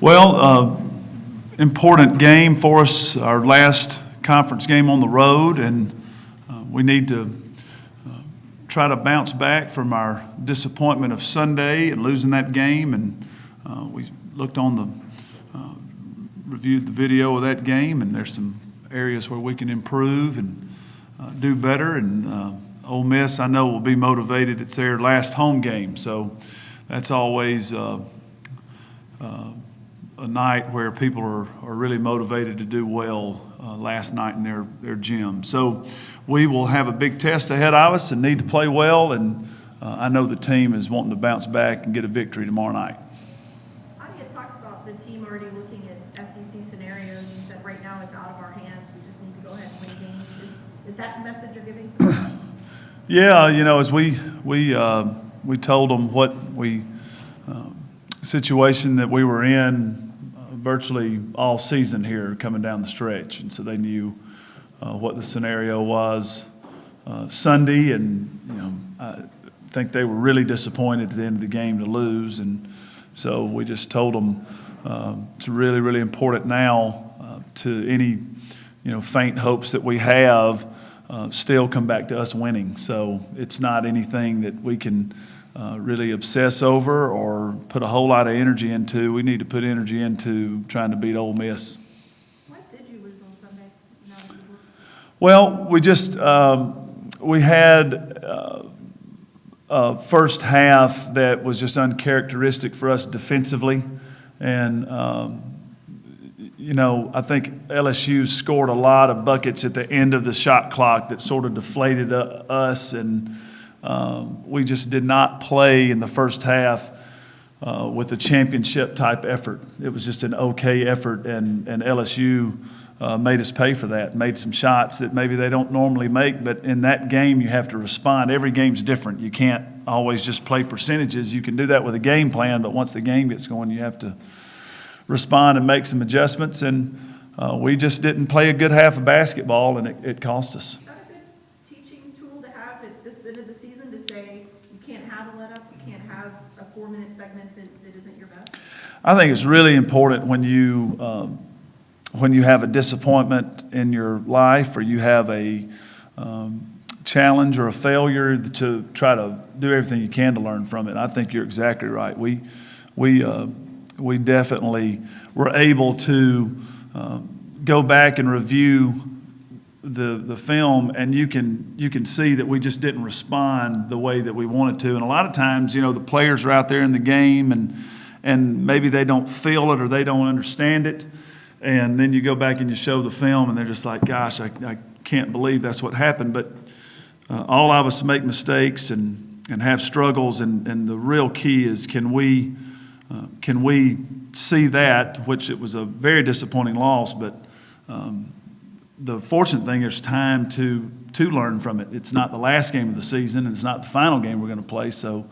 Well, important game for us, our last conference game on the road, and we need to try to bounce back from our disappointment of Sunday and losing that game. And we looked on reviewed the video of that game, and there's some areas where we can improve and do better. And Ole Miss, I know, will be motivated. It's their last home game, so that's always a night where people are really motivated to do well last night in their gym. So we will have a big test ahead of us and need to play well, and I know the team is wanting to bounce back and get a victory tomorrow night. Adi had talked about the team already looking at SEC scenarios and said right now it's out of our hands. We just need to go ahead and win games. Is that the message you're giving to them? Yeah, as we told them what situation that we were in virtually all season here coming down the stretch, and so they knew what the scenario was Sunday, and I think they were really disappointed at the end of the game to lose, and so we just told them it's really, really important now to any faint hopes that we have still come back to us winning. So it's not anything that we can really obsess over or put a whole lot of energy into. We need to put energy into trying to beat Ole Miss. Why did you lose on Sunday? Well, we just we had a first half that was just uncharacteristic for us defensively, and I think LSU scored a lot of buckets at the end of the shot clock that sort of deflated us, and we just did not play in the first half with a championship-type effort. It was just an okay effort, and LSU made us pay for that, made some shots that maybe they don't normally make, but in that game you have to respond. Every game's different. You can't always just play percentages. You can do that with a game plan, but once the game gets going, you have to respond and make some adjustments, and we just didn't play a good half of basketball, and it cost us. Is that a good teaching tool to have at this end of the season, to say you can't have a let-up, you can't have a 4-minute segment that isn't your best? I think it's really important when you have a disappointment in your life, or you have a challenge or a failure, to try to do everything you can to learn from it. I think you're exactly right. We definitely were able to go back and review the film, and you can see that we just didn't respond the way that we wanted to. And a lot of times, the players are out there in the game, and maybe they don't feel it or they don't understand it. And then you go back and you show the film, and they're just like, gosh, I can't believe that's what happened. But all of us make mistakes and have struggles, and the real key is can we see that, which it was a very disappointing loss, but the fortunate thing is time to learn from it. It's not the last game of the season, and it's not the final game we're going to play, so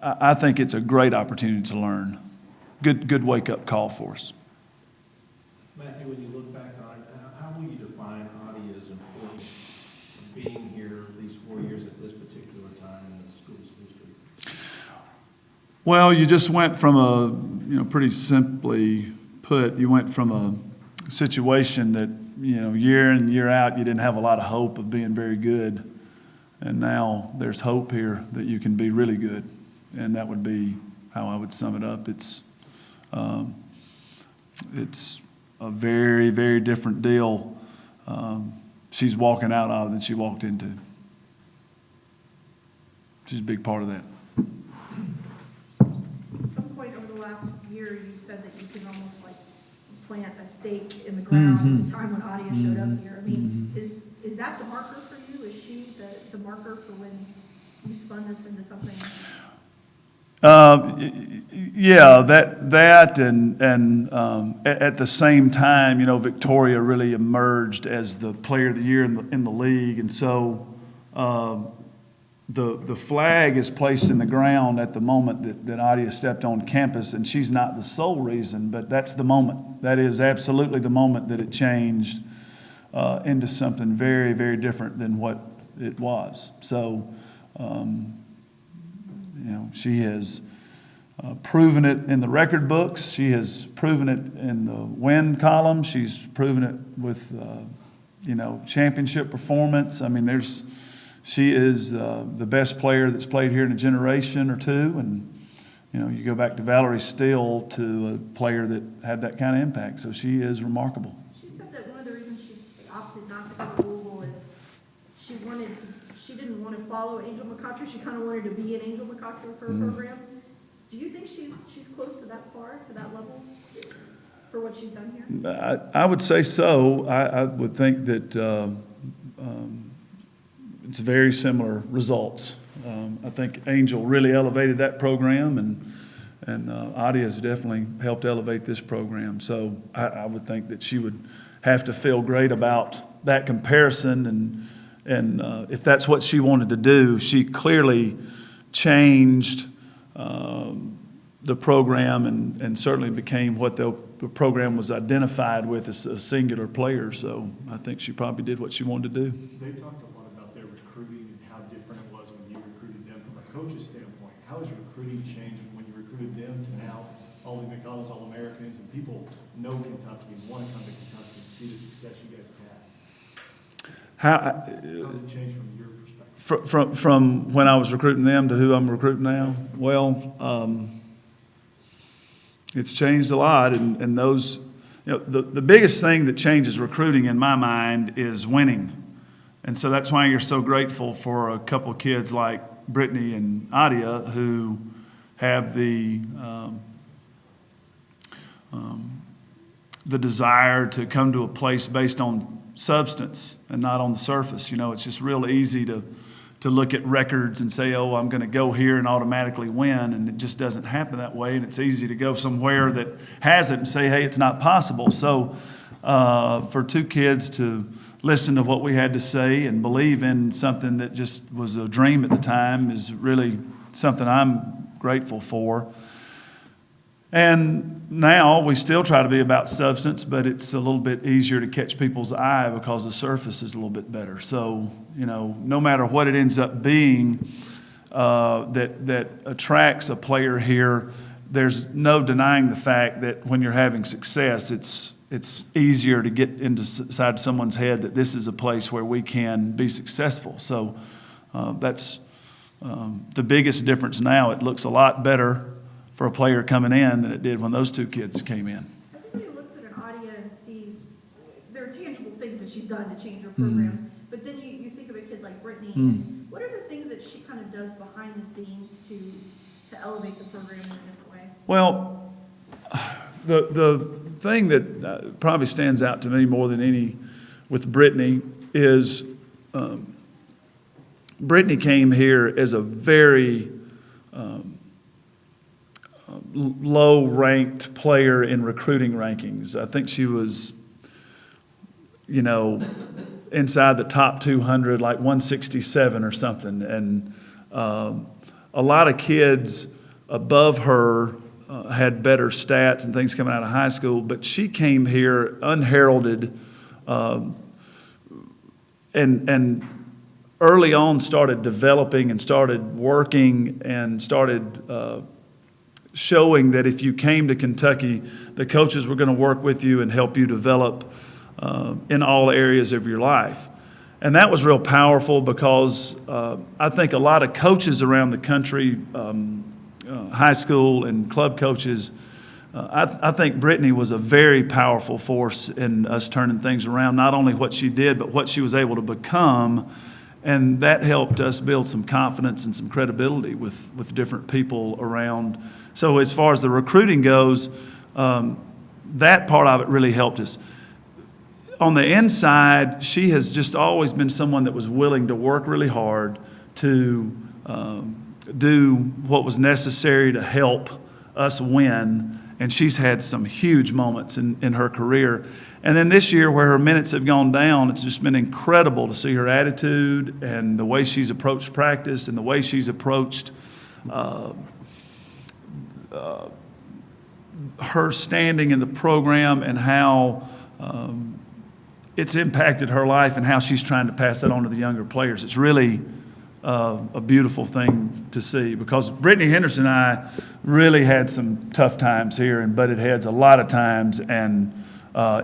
I think it's a great opportunity to learn. Good wake-up call for us. Matthew, when you look back on it, how will you define Adi as important being here these 4 years at this particular time in the school's history? Well, you just went from pretty simply put, you went from a situation that, year in, year out, you didn't have a lot of hope of being very good. And now there's hope here that you can be really good. And that would be how I would sum it up. It's a very, very different deal she's walking out of than she walked into. She's a big part of that. At some point over the last year, you said that you can almost like plant a stake in the ground the time when Adi showed up here. I mean, is that the marker for you? Is she the marker for when you spun this into something? Yeah, that and at the same time, Victoria really emerged as the player of the year in the league, and so the flag is placed in the ground at the moment that Adi stepped on campus, and she's not the sole reason, but that's the moment. That is absolutely the moment that it changed into something very, very different than what it was. So, she has proven it in the record books. She has proven it in the win column. She's proven it with, championship performance. I mean, she is the best player that's played here in a generation or two. And, you go back to Valerie Steele, to a player that had that kind of impact. So she is remarkable. She said that one of the reasons she opted not to go to Louisville is she didn't want to follow Angel McCoughtry. She kind of wanted to be an Angel McCoughtry for her program. Do you think she's close to that level for what she's done here? I would say so. I would think that it's very similar results. I think Angel really elevated that program, and Adia has definitely helped elevate this program. So I would think that she would have to feel great about that comparison, and if that's what she wanted to do, she clearly changed the program and certainly became what the program was identified with as a singular player. So I think she probably did what she wanted to do. They talked a lot about their recruiting and how different it was when you recruited them from a coach's standpoint. How has recruiting changed from when you recruited them to now all the McDonald's All-Americans and people know Kentucky and want to come to Kentucky and see the success you guys have had? How has it changed from your perspective? From when I was recruiting them to who I'm recruiting now? Well, it's changed a lot, and those, the biggest thing that changes recruiting in my mind is winning. And so that's why you're so grateful for a couple of kids like Brittany and Adia who have the desire to come to a place based on substance and not on the surface. It's just real easy to look at records and say, oh, I'm going to go here and automatically win, and it just doesn't happen that way. And it's easy to go somewhere that has it and say, hey, it's not possible. So for two kids to listen to what we had to say and believe in something that just was a dream at the time is really something I'm grateful for. And now we still try to be about substance, but it's a little bit easier to catch people's eye because the surface is a little bit better. So, no matter what it ends up being that attracts a player here, there's no denying the fact that when you're having success, it's easier to get inside someone's head that this is a place where we can be successful. So that's the biggest difference now. It looks a lot better for a player coming in than it did when those two kids came in. Everybody looks at an Adia and sees there are tangible things that she's done to change her program, but then you think of a kid like Brittany. What are the things that she kind of does behind the scenes to elevate the program in a different way? Well, the thing that probably stands out to me more than any with Brittany is Brittany came here as a very low-ranked player in recruiting rankings. I think she was, inside the top 200, like 167 or something. And a lot of kids above her had better stats and things coming out of high school, but she came here unheralded and early on started developing and started working and started showing that if you came to Kentucky, the coaches were going to work with you and help you develop in all areas of your life. And that was real powerful because I think a lot of coaches around the country, high school and club coaches, I think Brittany was a very powerful force in us turning things around, not only what she did, but what she was able to become. And that helped us build some confidence and some credibility with different people around. So as far as the recruiting goes, that part of it really helped us. On the inside, she has just always been someone that was willing to work really hard to do what was necessary to help us win. And she's had some huge moments in her career. And then this year, where her minutes have gone down, it's just been incredible to see her attitude and the way she's approached practice and the way she's approached her standing in the program and how it's impacted her life and how she's trying to pass that on to the younger players. It's really a beautiful thing to see, because Brittany Henderson and I really had some tough times here and butted heads a lot of times, and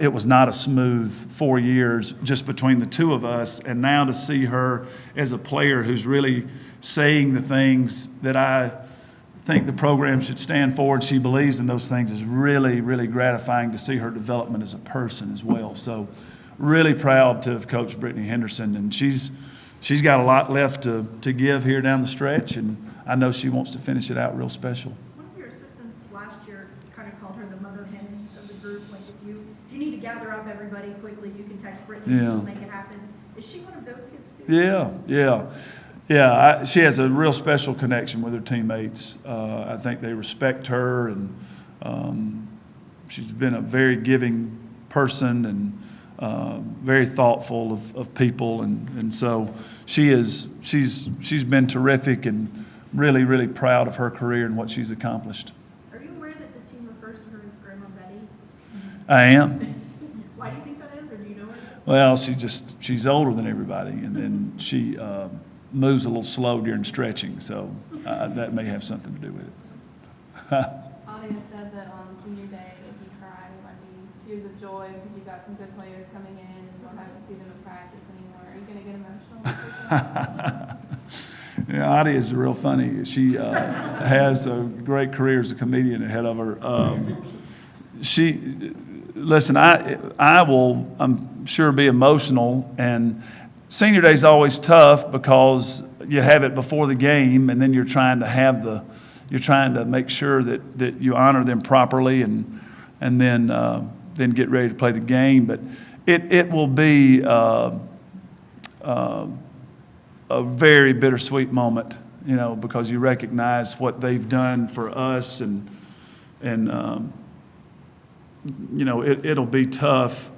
it was not a smooth 4 years just between the two of us. And now to see her as a player who's really saying the things that I think the program should stand for, and she believes in those things, is really, really gratifying to see her development as a person as well. So really proud to have coached Brittany Henderson, and she's got a lot left to give here down the stretch, and I know she wants to finish it out real special. One of your assistants last year kind of called her the mother hen of the group. Like if you need to gather up everybody quickly, you can text Brittany and she'll make it happen. Is she one of those kids too? Yeah. She has a real special connection with her teammates. I think they respect her, and she's been a very giving person and very thoughtful of people, and so she's been terrific, and really, really proud of her career and what she's accomplished. Are you aware that the team refers to her as Grandma Betty? I am. Why do you think that is, or do you know her? Well, she's older than everybody, and then she moves a little slow during stretching, so that may have something to do with it. Adia said that on senior day, if you cried, it might be tears of joy because you've got some good players coming in and you don't have to see them in practice anymore. Are you going to get emotional? Yeah, Adia is real funny. She has a great career as a comedian ahead of her. Listen, I will, I'm sure, be emotional, and senior day is always tough because you have it before the game, and then you're trying to make sure that you honor them properly, and then get ready to play the game. But it will be a very bittersweet moment, because you recognize what they've done for us, and it'll be tough,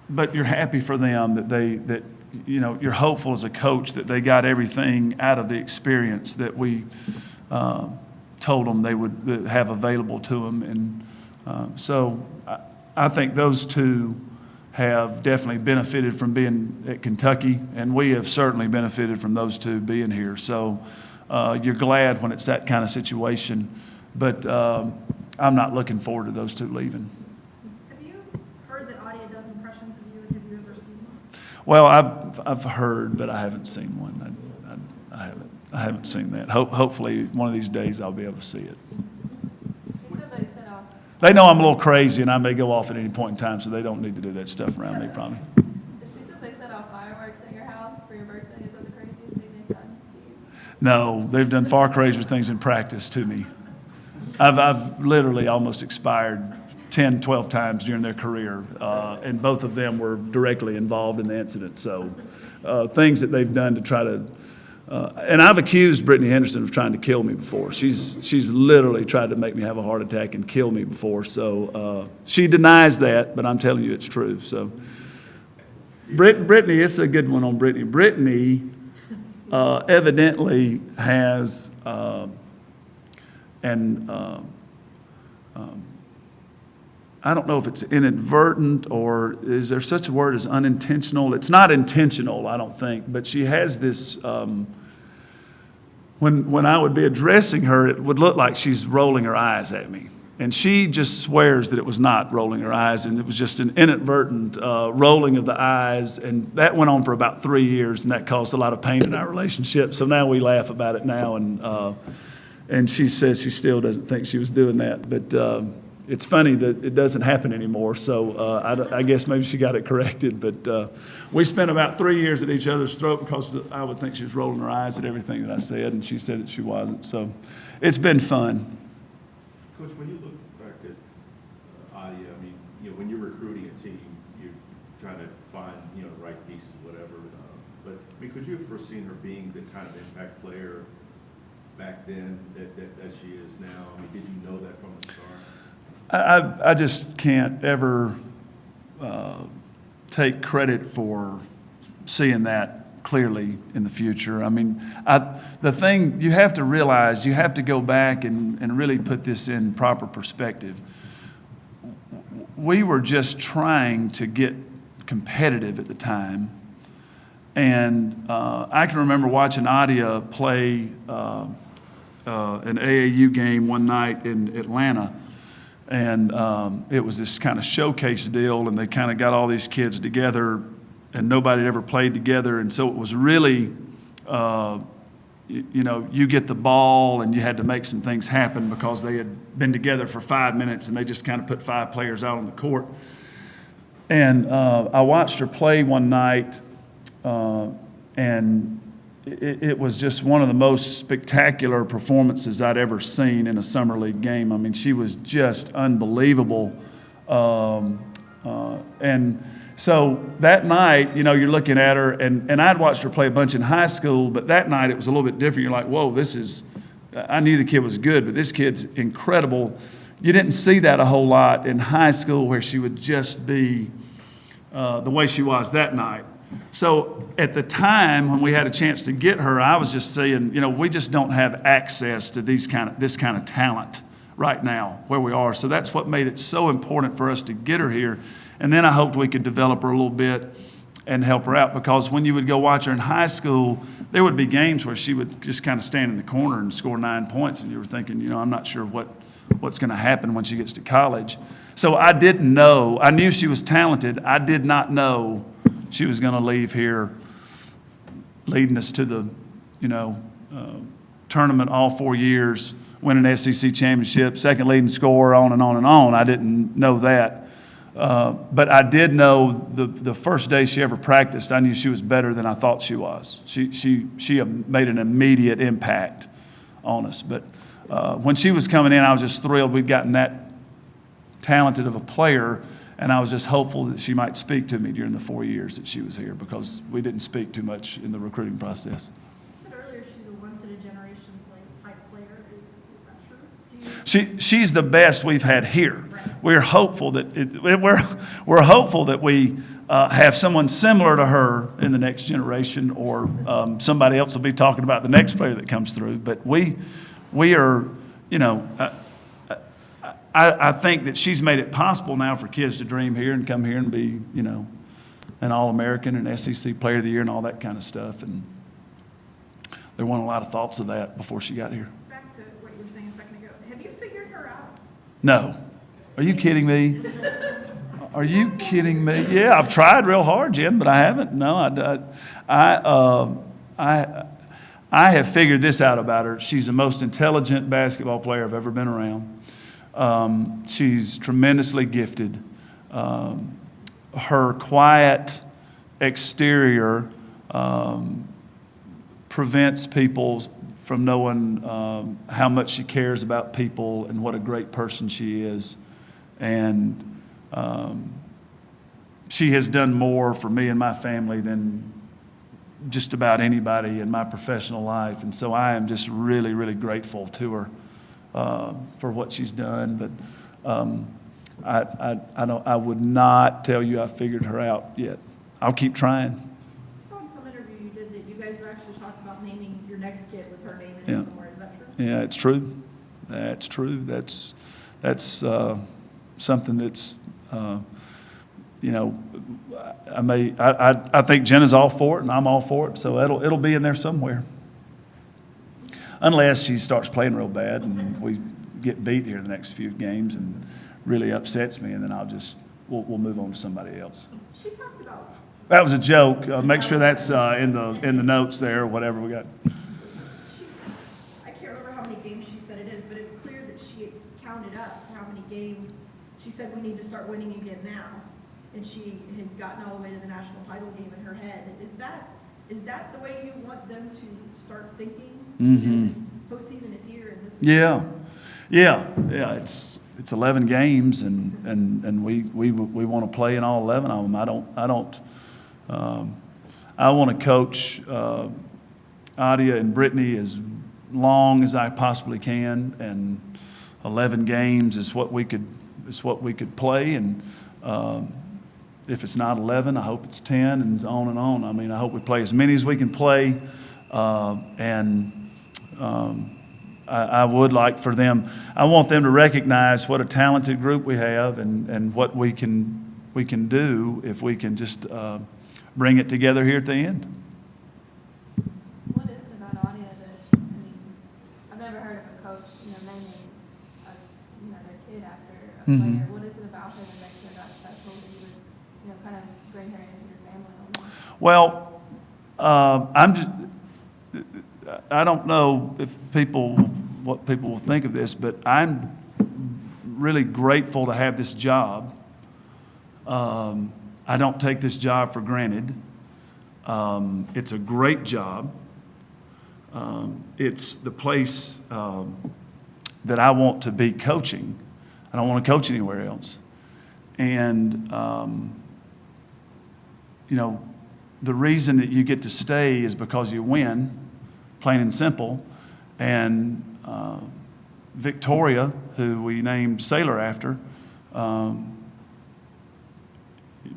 but you're happy for them that you're hopeful as a coach that they got everything out of the experience that we told them they would have available to them, and so I think those two have definitely benefited from being at Kentucky, and we have certainly benefited from those two being here. So you're glad when it's that kind of situation, but I'm not looking forward to those two leaving. Have you heard that Adia does impressions of you, and have you ever seen one? Well, I've heard, but I haven't seen one. I haven't seen that. Hopefully one of these days I'll be able to see it. She said they set off. They know I'm a little crazy, and I may go off at any point in time, so they don't need to do that stuff around me, probably. She said they set off fireworks at your house for your birthday. Is that the craziest thing they've done to you? No, they've done far crazier things in practice to me. I've literally almost expired 10, 12 times during their career, and both of them were directly involved in the incident. So things that they've done to try to, and I've accused Brittany Henderson of trying to kill me before. She's literally tried to make me have a heart attack and kill me before. So she denies that, but I'm telling you it's true. So Brittany, it's a good one on Brittany. Brittany evidently has, I don't know if it's inadvertent, or is there such a word as unintentional? It's not intentional, I don't think, but she has this, when I would be addressing her, it would look like she's rolling her eyes at me. And she just swears that it was not rolling her eyes, and it was just an inadvertent rolling of the eyes, and that went on for about 3 years, and that caused a lot of pain in our relationship. So now we laugh about it now, and she says she still doesn't think she was doing that, but it's funny that it doesn't happen anymore, so I guess maybe she got it corrected. But we spent about 3 years at each other's throat because I would think she was rolling her eyes at everything that I said, and she said that she wasn't. So it's been fun. Coach, when you look back at Adia, I mean, when you're recruiting a team, you try to find, the right pieces, whatever. But I mean, could you have foreseen her being the kind of impact player back then that she is now? I mean, did you know that from the start? I just can't ever take credit for seeing that clearly in the future. I mean, the thing you have to realize, you have to go back and really put this in proper perspective. We were just trying to get competitive at the time, And I can remember watching Adia play an AAU game one night in Atlanta. And it was this kind of showcase deal, and they kind of got all these kids together, and nobody had ever played together. And so it was really, you get the ball, and you had to make some things happen because they had been together for 5 minutes, and they just kind of put 5 players out on the court. And I watched her play one night, and it was just one of the most spectacular performances I'd ever seen in a summer league game. I mean, she was just unbelievable. And so that night, you're looking at her, and I'd watched her play a bunch in high school, but that night it was a little bit different. You're like, whoa, I knew the kid was good, but this kid's incredible. You didn't see that a whole lot in high school where she would just be the way she was that night. So at the time when we had a chance to get her, I was just saying, we just don't have access to this kind of talent right now where we are. So that's what made it so important for us to get her here. And then I hoped we could develop her a little bit and help her out, because when you would go watch her in high school, there would be games where she would just kind of stand in the corner and score 9 points, and you were thinking, I'm not sure what's going to happen when she gets to college. So I didn't know. I knew she was talented. I did not know she was going to leave here leading us to the, tournament all 4 years, win an SEC championship, second leading scorer, on and on and on. I didn't know that. But I did know the first day she ever practiced, I knew she was better than I thought she was. She made an immediate impact on us. But when she was coming in, I was just thrilled we'd gotten that talented of a player, and I was just hopeful that she might speak to me during the 4 years that she was here, because we didn't speak too much in the recruiting process. You said earlier she's a once-in-a-generation type player. Is that true? She's the best we've had here. Right. We're hopeful that we have someone similar to her in the next generation, or somebody else will be talking about the next player that comes through. But we are, I think that she's made it possible now for kids to dream here and come here and be, an All-American and SEC Player of the Year and all that kind of stuff. And there weren't a lot of thoughts of that before she got here. Back to what you were saying a second ago. Have you figured her out? No. Are you kidding me? Are you kidding me? Yeah, I've tried real hard, Jen, but I haven't. No, I have figured this out about her. She's the most intelligent basketball player I've ever been around. She's tremendously gifted. Her quiet exterior prevents people from knowing how much she cares about people and what a great person she is. And she has done more for me and my family than just about anybody in my professional life. And so I am just really, really grateful to her for what she's done. But I would not tell you I figured her out yet. I'll keep trying. I saw in some interview you did that you guys were actually talking about naming your next kid with her name in Yeah. it somewhere. Is that true? Yeah, it's true. That's true. That's something that's, I think Jenna's all for it and I'm all for it, so it'll be in there somewhere. Unless she starts playing real bad and we get beat here the next few games and really upsets me, and then we'll move on to somebody else. She talked about, That was a joke. Make sure that's in the notes there, or whatever we got. I can't remember how many games she said it is, but it's clear that she counted up how many games. She said we need to start winning again now. And she had gotten all the way to the national title game in her head. Is that the way you want them to start thinking? Mm-hmm. Postseason is here, and this is Yeah. It's 11 games, and we want to play in all 11 of them. I want to coach Adia and Brittany as long as I possibly can, and 11 games is what we could play. And if it's not 11, I hope it's 10, and on and on. I mean, I hope we play as many as we can play, I would like for them, I want them to recognize what a talented group we have, and what we can do if we can just bring it together here at the end. kid after a Mhm. player? What is it about her that makes her that special that you would, you know, kind of bring her into your family almost? Well, I don't know what people will think of this, but I'm really grateful to have this job. I don't take this job for granted. It's a great job. It's the place that I want to be coaching. I don't want to coach anywhere else. And, the reason that you get to stay is because you win, plain and simple. And Victoria, who we named Sailor after,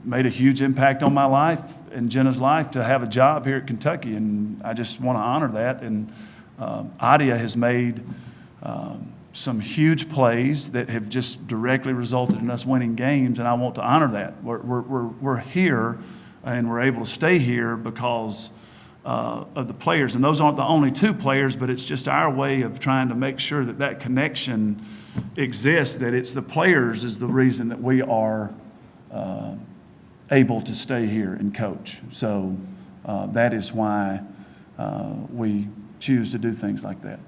made a huge impact on my life and Jenna's life to have a job here at Kentucky, and I just want to honor that. And Adia has made some huge plays that have just directly resulted in us winning games, and I want to honor that. We're here, and we're able to stay here because of the players. And those aren't the only two players, but it's just our way of trying to make sure that that connection exists, that it's the players is the reason that we are able to stay here and coach. So that is why we choose to do things like that.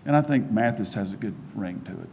And I think Mathis has a good ring to it.